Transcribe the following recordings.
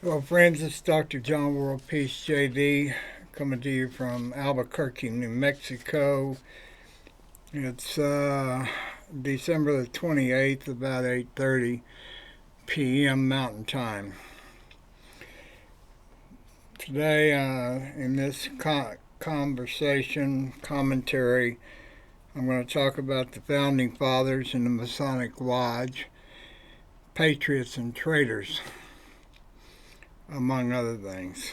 Hello, friends. It's Dr. John WorldPeace JD coming to you from Albuquerque, New Mexico. It's December the 28th, about 8:30 p.m. Mountain Time. Today, in this commentary, I'm going to talk about the Founding Fathers and the Masonic Lodge, Patriots and Traitors, among other things.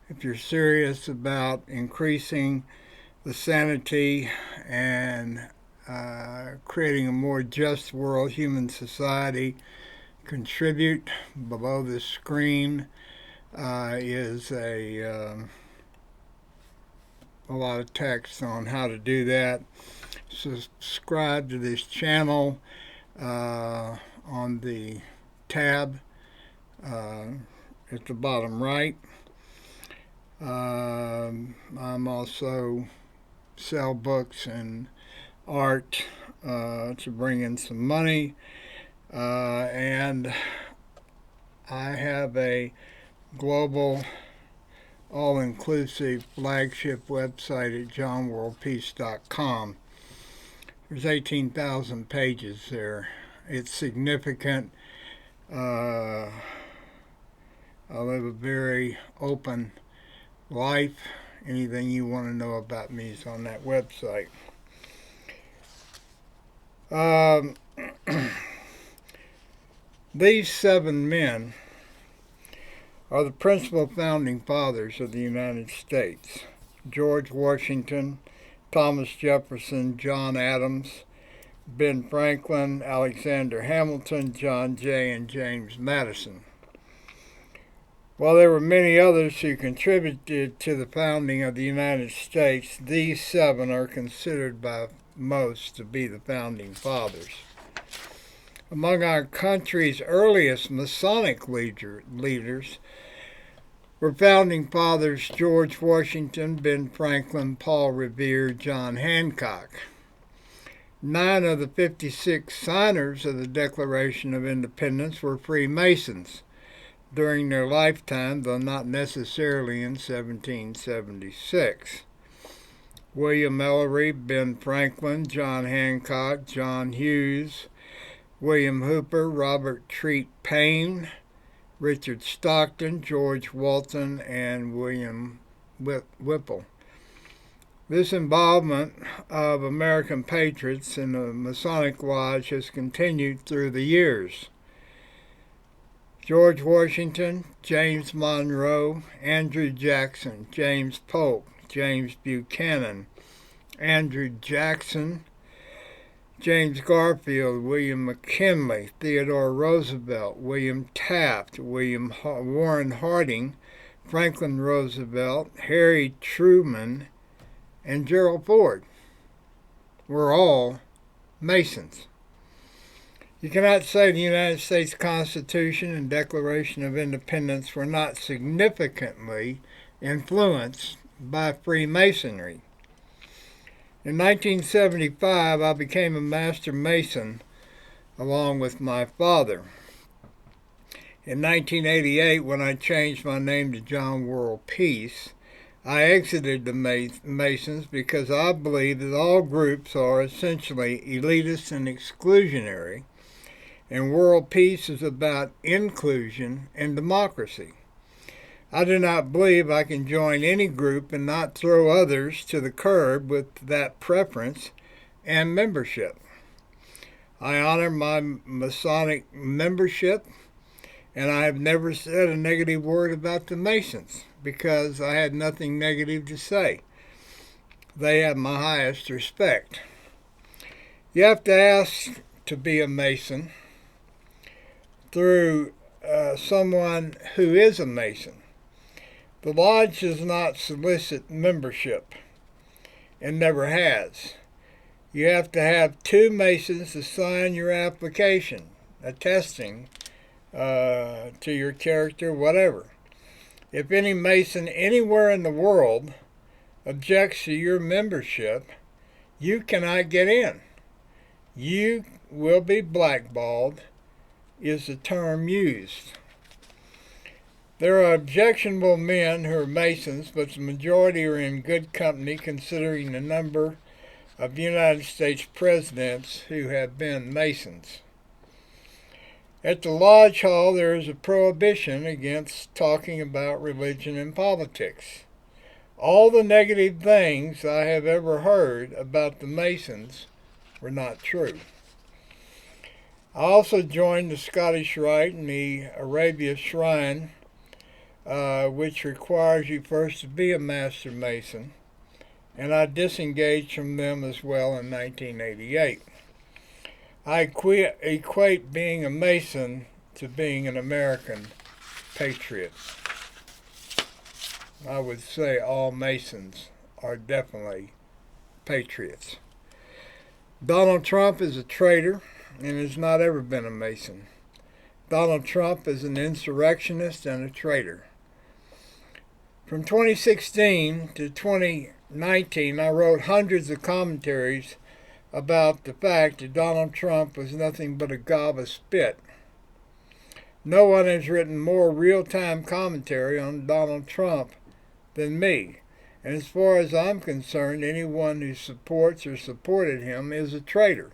If you're serious about increasing the sanity and creating a more just world, human society, contribute. Below the screen is a lot of text on how to do that. Subscribe to this channel on the tab at the bottom right. I'm also sell books and art to bring in some money, and I have a global all-inclusive flagship website at johnworldpeace.com. There's 18,000 pages there. It's significant. I live a very open life. Anything you want to know about me is on that website. These 7 men are the principal founding fathers of the United States: George Washington, Thomas Jefferson, John Adams, Ben Franklin, Alexander Hamilton, John Jay, and James Madison. While there were many others who contributed to the founding of the United States, these 7 are considered by most to be the founding fathers. Among our country's earliest Masonic leaders were founding fathers George Washington, Ben Franklin, Paul Revere, John Hancock. 9 of the 56 signers of the Declaration of Independence were Freemasons during their lifetime, though not necessarily in 1776. William Ellery, Ben Franklin, John Hancock, John Hughes, William Hooper, Robert Treat Paine, Richard Stockton, George Walton, and William Whipple. This involvement of American patriots in the Masonic Lodge has continued through the years. George Washington, James Monroe, Andrew Jackson, James Polk, James Buchanan, Andrew Jackson, James Garfield, William McKinley, Theodore Roosevelt, William Taft, Warren Harding, Franklin Roosevelt, Harry Truman, and Gerald Ford were all Masons. You cannot say the United States Constitution and Declaration of Independence were not significantly influenced by Freemasonry. In 1975, I became a Master Mason along with my father. In 1988, when I changed my name to John WorldPeace, I exited the Masons because I believe that all groups are essentially elitist and exclusionary, and world peace is about inclusion and democracy. I do not believe I can join any group and not throw others to the curb with that preference and membership. I honor my Masonic membership, and I have never said a negative word about the Masons because I had nothing negative to say. They have my highest respect. You have to ask to be a Mason through someone who is a Mason. The Lodge does not solicit membership and never has. You have to have 2 Masons to sign your application, attesting to your character, whatever. If any Mason anywhere in the world objects to your membership, you cannot get in. You will be blackballed is the term used. There are objectionable men who are Masons, but the majority are in good company considering the number of United States presidents who have been Masons. At the Lodge Hall, there is a prohibition against talking about religion and politics. All the negative things I have ever heard about the Masons were not true. I also joined the Scottish Rite and the Arabia Shrine, which requires you first to be a Master Mason, and I disengaged from them as well in 1988. I equate being a Mason to being an American patriot. I would say all Masons are definitely patriots. Donald Trump is a traitor and has not ever been a Mason. Donald Trump is an insurrectionist and a traitor. From 2016 to 2019, I wrote hundreds of commentaries about the fact that Donald Trump was nothing but a gob of spit. No one has written more real-time commentary on Donald Trump than me. And as far as I'm concerned, anyone who supports or supported him is a traitor.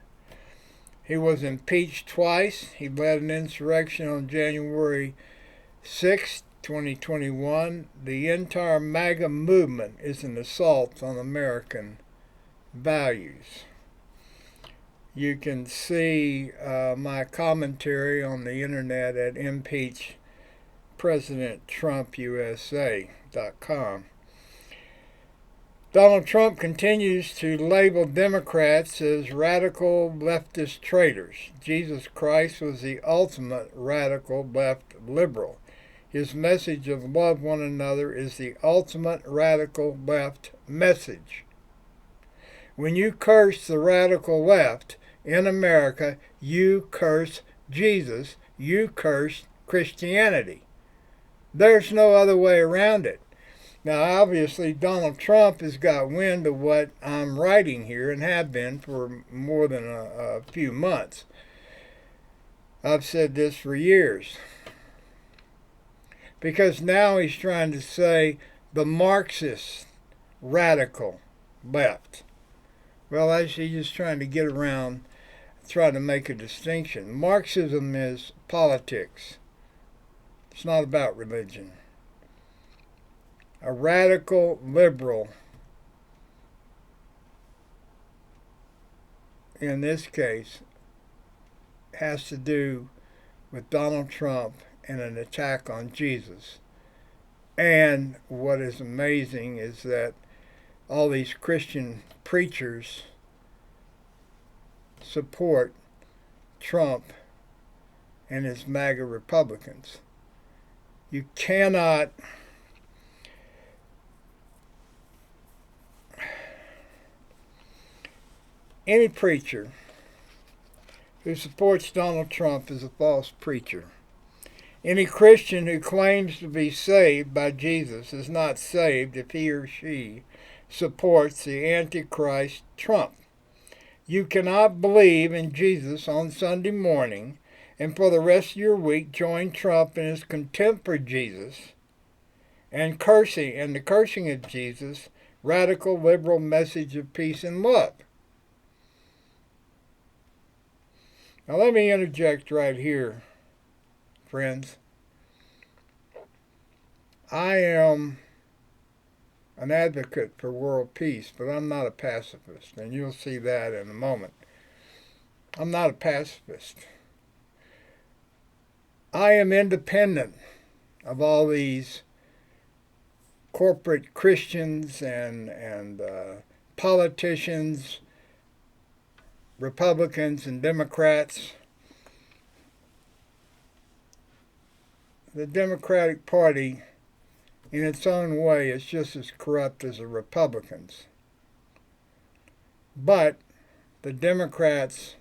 He was impeached twice. He led an insurrection on January 6, 2021. The entire MAGA movement is an assault on American values. You can see my commentary on the internet at impeachpresidenttrumpusa.com. Donald Trump continues to label Democrats as radical leftist traitors. Jesus Christ was the ultimate radical left liberal. His message of love one another is the ultimate radical left message. When you curse the radical left in America, you curse Jesus, you curse Christianity. There's no other way around it. Now, obviously, Donald Trump has got wind of what I'm writing here and have been for more than a few months. I've said this for years. Because now he's trying to say the Marxist radical left. Well, actually, he's just trying to get around, try to make a distinction. Marxism is politics. It's not about religion. A radical liberal, in this case, has to do with Donald Trump and an attack on Jesus. And what is amazing is that all these Christian preachers support Trump and his MAGA Republicans. You cannot any preacher who supports Donald Trump is a false preacher. Any Christian who claims to be saved by Jesus is not saved if he or she supports the Antichrist Trump. You cannot believe in Jesus on Sunday morning and for the rest of your week join Trump in his contempt for Jesus and the cursing of Jesus' radical liberal message of peace and love. Now let me interject right here, friends. I am an advocate for world peace, but I'm not a pacifist, and you'll see that in a moment. I'm not a pacifist. I am independent of all these corporate Christians and politicians, Republicans and Democrats. The Democratic Party, in its own way, is just as corrupt as the Republicans. But the Democrats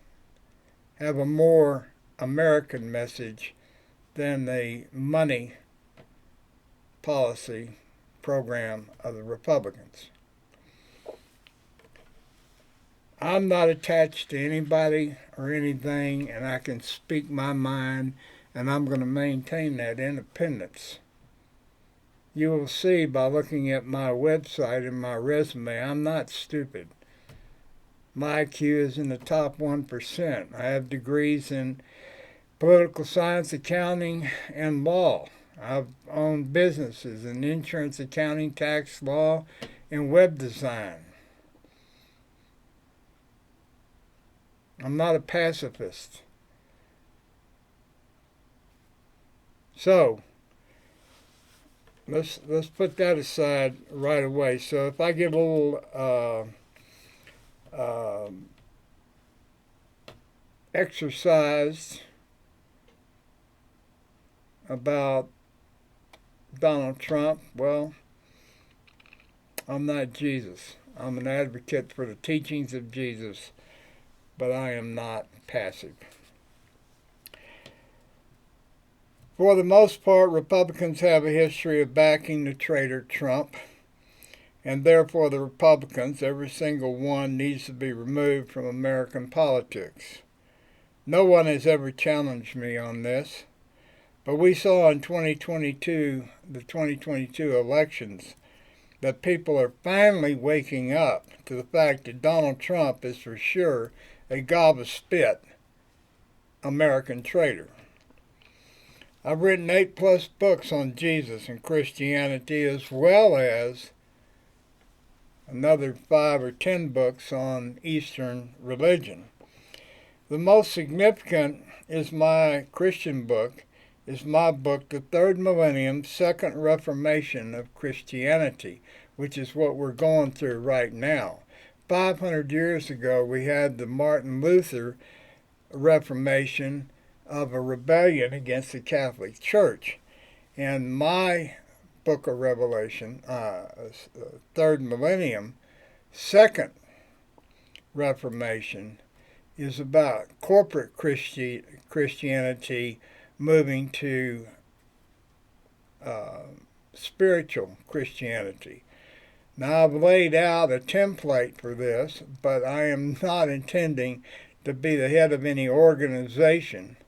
have a more American message than the money policy program of the Republicans. I'm not attached to anybody or anything, and I can speak my mind, and I'm going to maintain that independence. You will see by looking at my website and my resume, I'm not stupid. My IQ is in the top 1%. I have degrees in political science, accounting, and law. I've owned businesses in insurance, accounting, tax, law, and web design. I'm not a pacifist. So, let's put that aside right away. So if I get a little exercise about Donald Trump, well, I'm not Jesus. I'm an advocate for the teachings of Jesus, but I am not passive. For the most part, Republicans have a history of backing the traitor Trump, and therefore the Republicans, every single one, needs to be removed from American politics. No one has ever challenged me on this, but we saw in the 2022 elections, that people are finally waking up to the fact that Donald Trump is for sure a gob of spit American traitor. I've written 8+ books on Jesus and Christianity, as well as another 5 or 10 books on Eastern religion. The most significant is my Christian book, The Third Millennium, Second Reformation of Christianity, which is what we're going through right now. 500 years ago, we had the Martin Luther Reformation of a rebellion against the Catholic Church. And my book of Revelation, Third Millennium, Second Reformation, is about corporate Christianity moving to spiritual Christianity. Now, I've laid out a template for this, but I am not intending to be the head of any organization,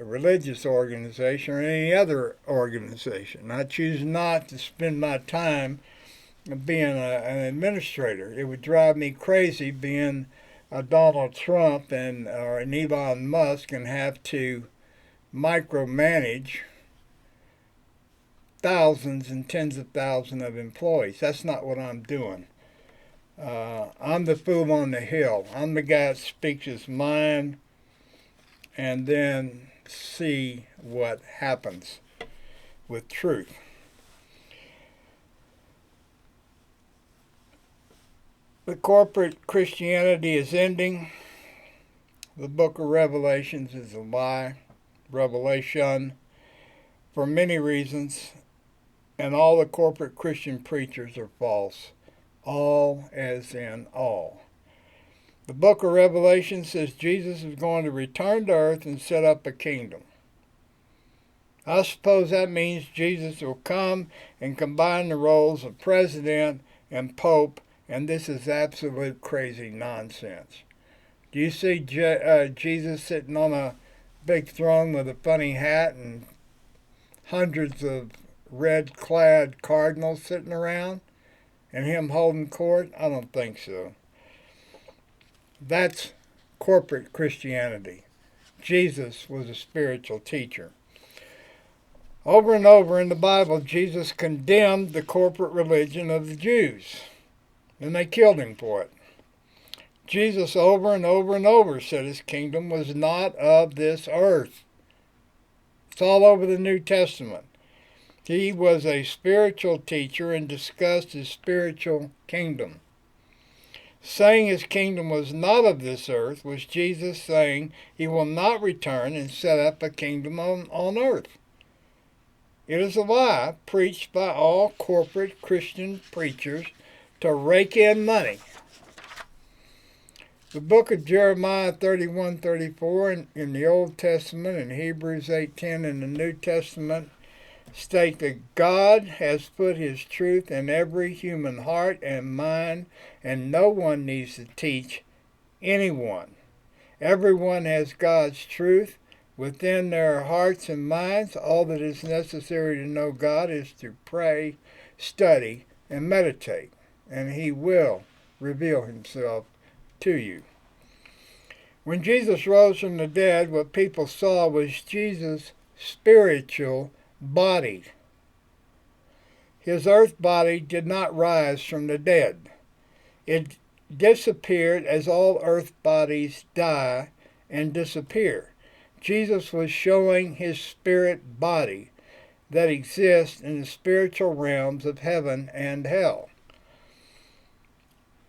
religious organization, or any other organization. I choose not to spend my time being an administrator. It would drive me crazy being a Donald Trump or an Elon Musk and have to micromanage thousands and tens of thousands of employees. That's not what I'm doing. I'm the fool on the hill. I'm the guy that speaks his mind and then see what happens with truth. The corporate Christianity is ending. The book of Revelations is a lie. Revelation, for many reasons, and all the corporate Christian preachers are false. All as in all. The book of Revelation says Jesus is going to return to earth and set up a kingdom. I suppose that means Jesus will come and combine the roles of president and pope, and this is absolute crazy nonsense. Do you see Jesus sitting on a big throne with a funny hat and hundreds of red-clad cardinals sitting around and him holding court? I don't think so. That's corporate Christianity. Jesus was a spiritual teacher. Over and over in the Bible, Jesus condemned the corporate religion of the Jews, and they killed him for it. Jesus over and over and over said his kingdom was not of this earth. It's all over the New Testament. He was a spiritual teacher and discussed his spiritual kingdom. Saying his kingdom was not of this earth was Jesus saying he will not return and set up a kingdom on earth. It is a lie preached by all corporate Christian preachers to rake in money. The book of Jeremiah 31:34 in the Old Testament and Hebrews 8:10 in the New Testament state that God has put his truth in every human heart and mind, and no one needs to teach anyone. Everyone has God's truth, within their hearts and minds. All that is necessary to know God is to pray, study, and meditate, and He will reveal Himself to you. When Jesus rose from the dead, what people saw was Jesus' spiritual body. His earth body did not rise from the dead. It disappeared as all earth bodies die and disappear. Jesus was showing His spirit body that exists in the spiritual realms of heaven and hell.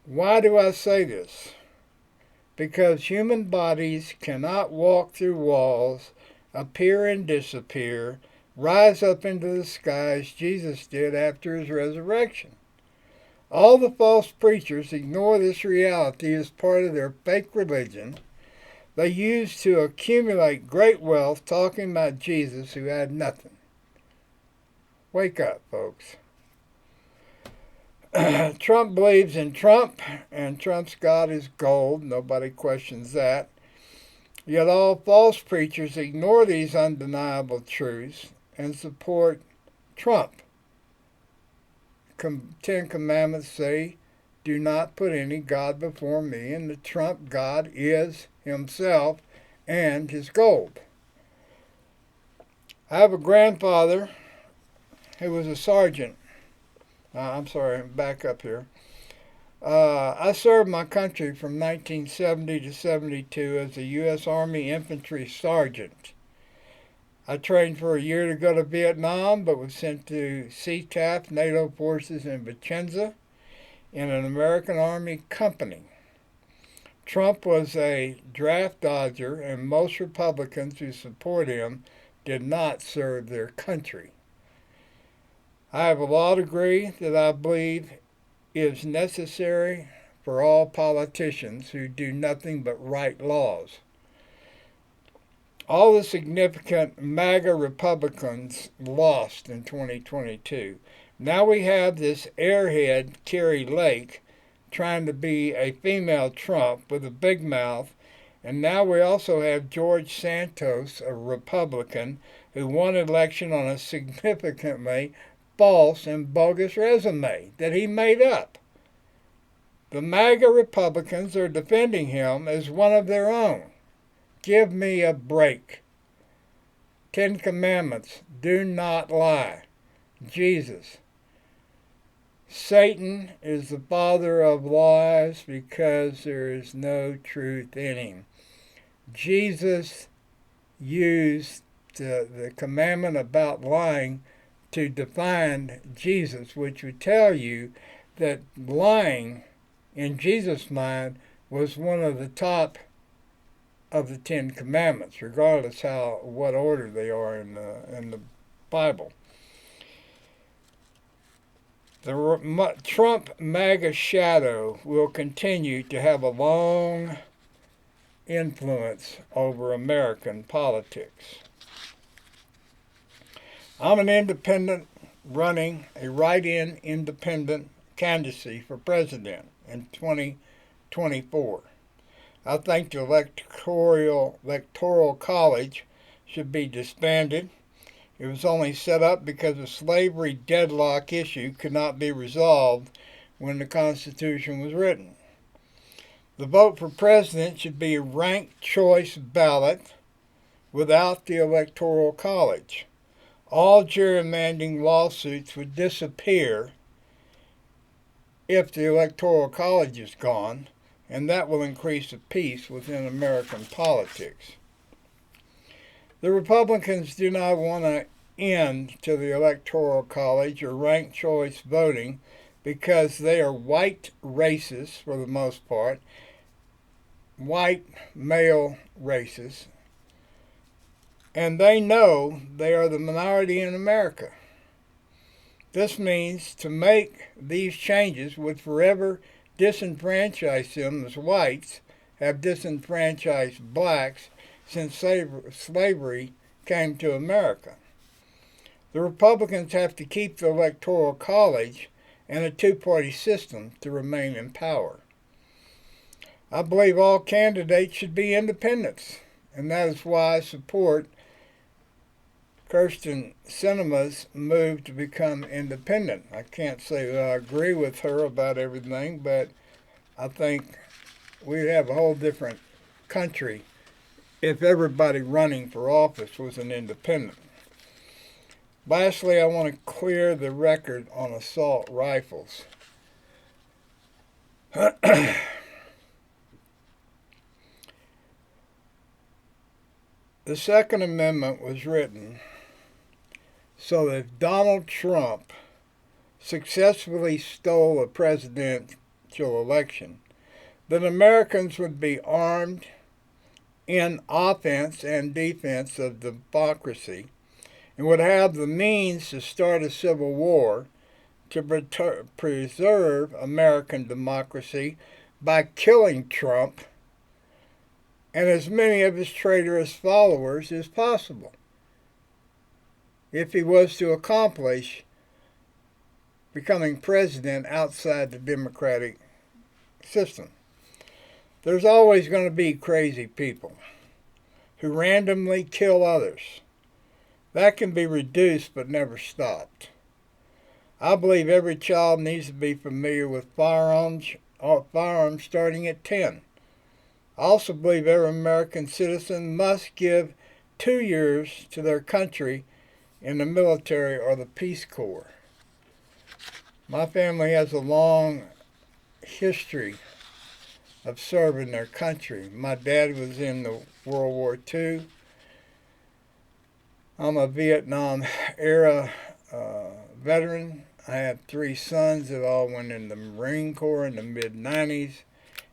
Why do I say this? Because human bodies cannot walk through walls, appear and disappear, rise up into the sky as Jesus did after His resurrection. All the false preachers ignore this reality as part of their fake religion. They used to accumulate great wealth talking about Jesus who had nothing. Wake up, folks. Trump believes in Trump, and Trump's God is gold. Nobody questions that. Yet all false preachers ignore these undeniable truths and support Trump. 10 Commandments say, do not put any God before me, and the Trump God is himself and his gold. I have a grandfather who was a sergeant. Back up here. I served my country from 1970 to 72 as a U.S. Army infantry sergeant. I trained for a year to go to Vietnam, but was sent to CTAF, NATO forces in Vicenza, in an American Army company. Trump was a draft dodger, and most Republicans who support him did not serve their country. I have a law degree that I believe is necessary for all politicians who do nothing but write laws. All the significant MAGA Republicans lost in 2022. Now we have this airhead, Carrie Lake, trying to be a female Trump with a big mouth. And now we also have George Santos, a Republican, who won election on a significantly false and bogus resume that he made up. The MAGA Republicans are defending him as one of their own. Give me a break. 10 Commandments. Do not lie. Jesus. Satan is the father of lies because there is no truth in him. Jesus used the commandment about lying to define Jesus, which would tell you that lying in Jesus' mind was one of the top of the 10 Commandments, regardless what order they are in the Bible. The Trump MAGA shadow will continue to have a long influence over American politics. I'm an independent running a write-in independent candidacy for president in 2024. I think the electoral college should be disbanded. It was only set up because the slavery deadlock issue could not be resolved when the Constitution was written. The vote for president should be a ranked choice ballot without the electoral college. All gerrymandering lawsuits would disappear if the electoral college is gone, and that will increase the peace within American politics. The Republicans do not want an end to the electoral college or ranked choice voting because they are white racists for the most part, white male racists, and they know they are the minority in America. This means to make these changes would forever disenfranchise them as whites have disenfranchised blacks since slavery came to America. The Republicans have to keep the electoral college and a two-party system to remain in power. I believe all candidates should be independents. And that is why I support Kirsten Sinema's move to become independent. I can't say that I agree with her about everything, but I think we'd have a whole different country if everybody running for office was an independent. Lastly, I want to clear the record on assault rifles. The Second Amendment was written so that if Donald Trump successfully stole a presidential election, then Americans would be armed in offense and defense of democracy and would have the means to start a civil war to preserve American democracy by killing Trump and as many of his traitorous followers as possible, if he was to accomplish becoming president outside the democratic system. There's always going to be crazy people who randomly kill others. That can be reduced but never stopped. I believe every child needs to be familiar with firearms starting at 10. I also believe every American citizen must give 2 years to their country in the military or the Peace Corps. My family has a long history of serving their country. My dad was in the World War II. I'm a Vietnam era veteran. I have 3 sons that all went in the Marine Corps in the mid-90s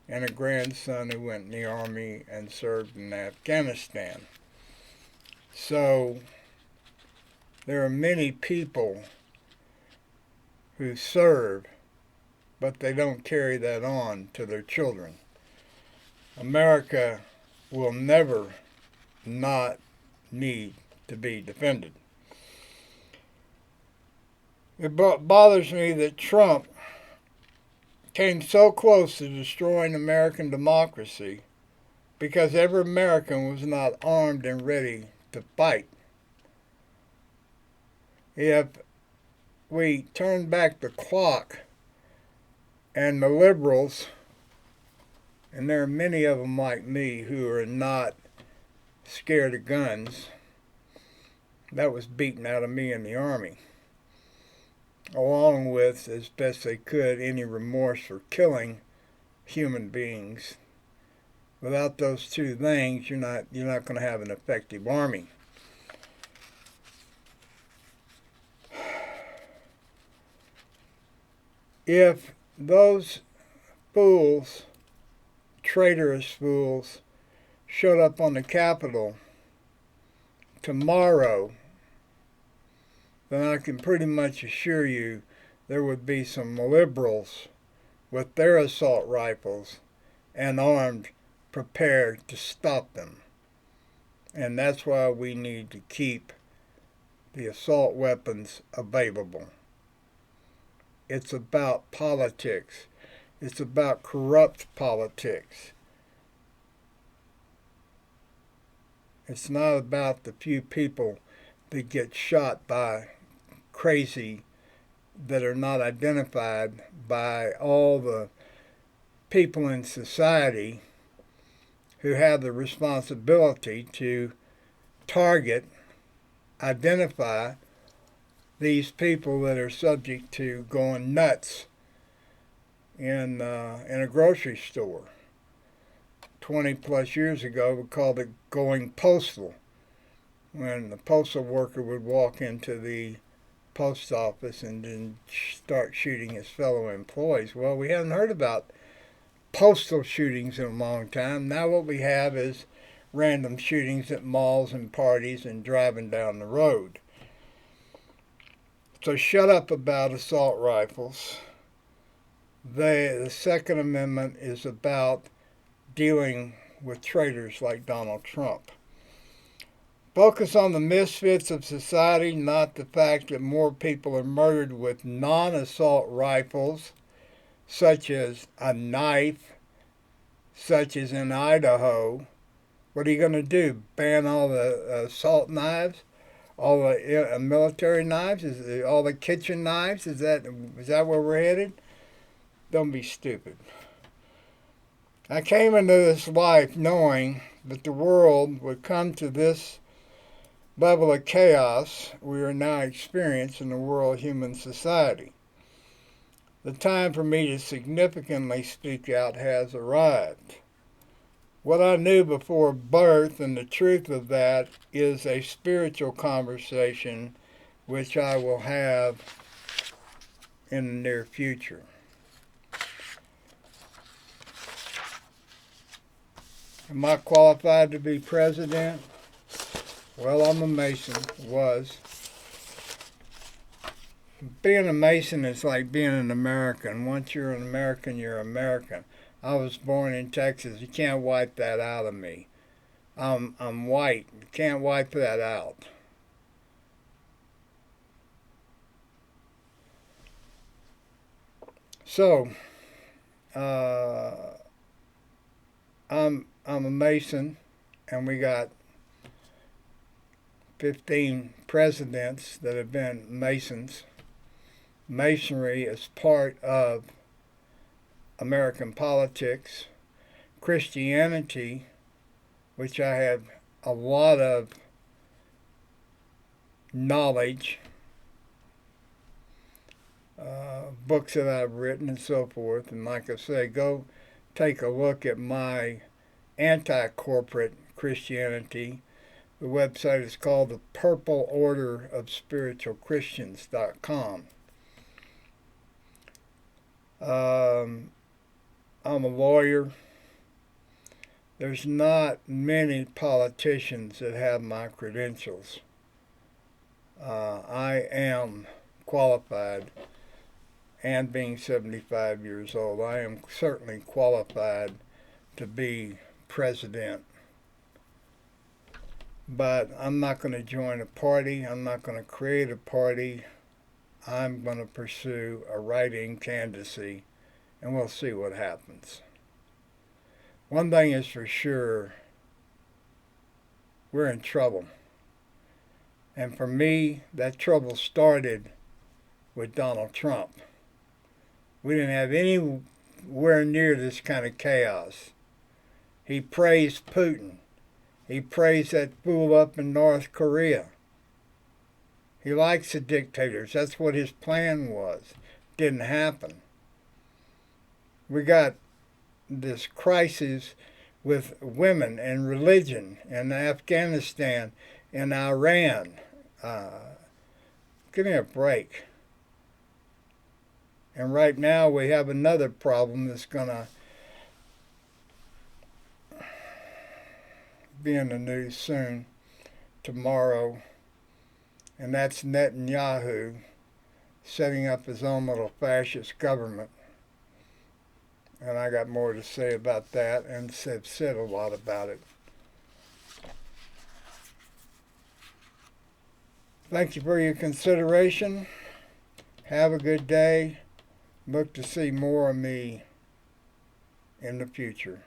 and a grandson who went in the Army and served in Afghanistan. So there are many people who serve, but they don't carry that on to their children. America will never not need to be defended. It bothers me that Trump came so close to destroying American democracy because every American was not armed and ready to fight. If we turn back the clock and the liberals, and there are many of them like me who are not scared of guns, that was beaten out of me in the Army, along with, as best they could, any remorse for killing human beings. Without those two things, you're not going to have an effective army. If those fools, traitorous fools, showed up on the Capitol tomorrow, then I can pretty much assure you there would be some liberals with their assault rifles and armed, prepared to stop them. And that's why we need to keep the assault weapons available. It's about politics. It's about corrupt politics. It's not about the few people that get shot by crazy that are not identified by all the people in society who have the responsibility to target, identify these people that are subject to going nuts in a grocery store. 20 plus years ago, we called it going postal, when the postal worker would walk into the post office and then start shooting his fellow employees. Well, we haven't heard about postal shootings in a long time. Now what we have is random shootings at malls and parties and driving down the road. So shut up about assault rifles. The Second Amendment is about dealing with traitors like Donald Trump. Focus on the misfits of society, not the fact that more people are murdered with non-assault rifles, such as a knife, such as in Idaho, What are you going to do? Ban all the assault knives? All the military knives? All the kitchen knives? Is that where we're headed? Don't be stupid. I came into this life knowing that the world would come to this level of chaos we are now experiencing in the world human society. The time for me to significantly speak out has arrived. What I knew before birth and the truth of that is a spiritual conversation which I will have in the near future. Am I qualified to be president? Well, I'm a Mason, was. Being a Mason is like being an American. Once you're an American, you're American. I was born in Texas. You can't wipe that out of me. I'm white. You can't wipe that out. So, I'm a Mason, and we got 15 presidents that have been Masons. Masonry is part of American politics. Christianity, which I have a lot of knowledge, books that I've written and so forth. And like I say, go take a look at my anti-corporate Christianity. The website is called the Purple Order of Spiritual Christians.com. I'm a lawyer. There's not many politicians that have my credentials. I am qualified, and being 75 years old, I am certainly qualified to be president. But I'm not going to join a party. I'm not going to create a party. I'm going to pursue a write-in candidacy, and we'll see what happens. One thing is for sure, we're in trouble. And for me, that trouble started with Donald Trump. We didn't have anywhere near this kind of chaos. He praised Putin. He praised that fool up in North Korea. He likes the dictators. That's what his plan was. Didn't happen. We got this crisis with women and religion in Afghanistan and Iran. Give me a break. And right now we have another problem that's going to be in the news soon, tomorrow, and that's Netanyahu setting up his own little fascist government. And I got more to say about that, and have said a lot about it. Thank you for your consideration. Have a good day. Look to see more of me in the future.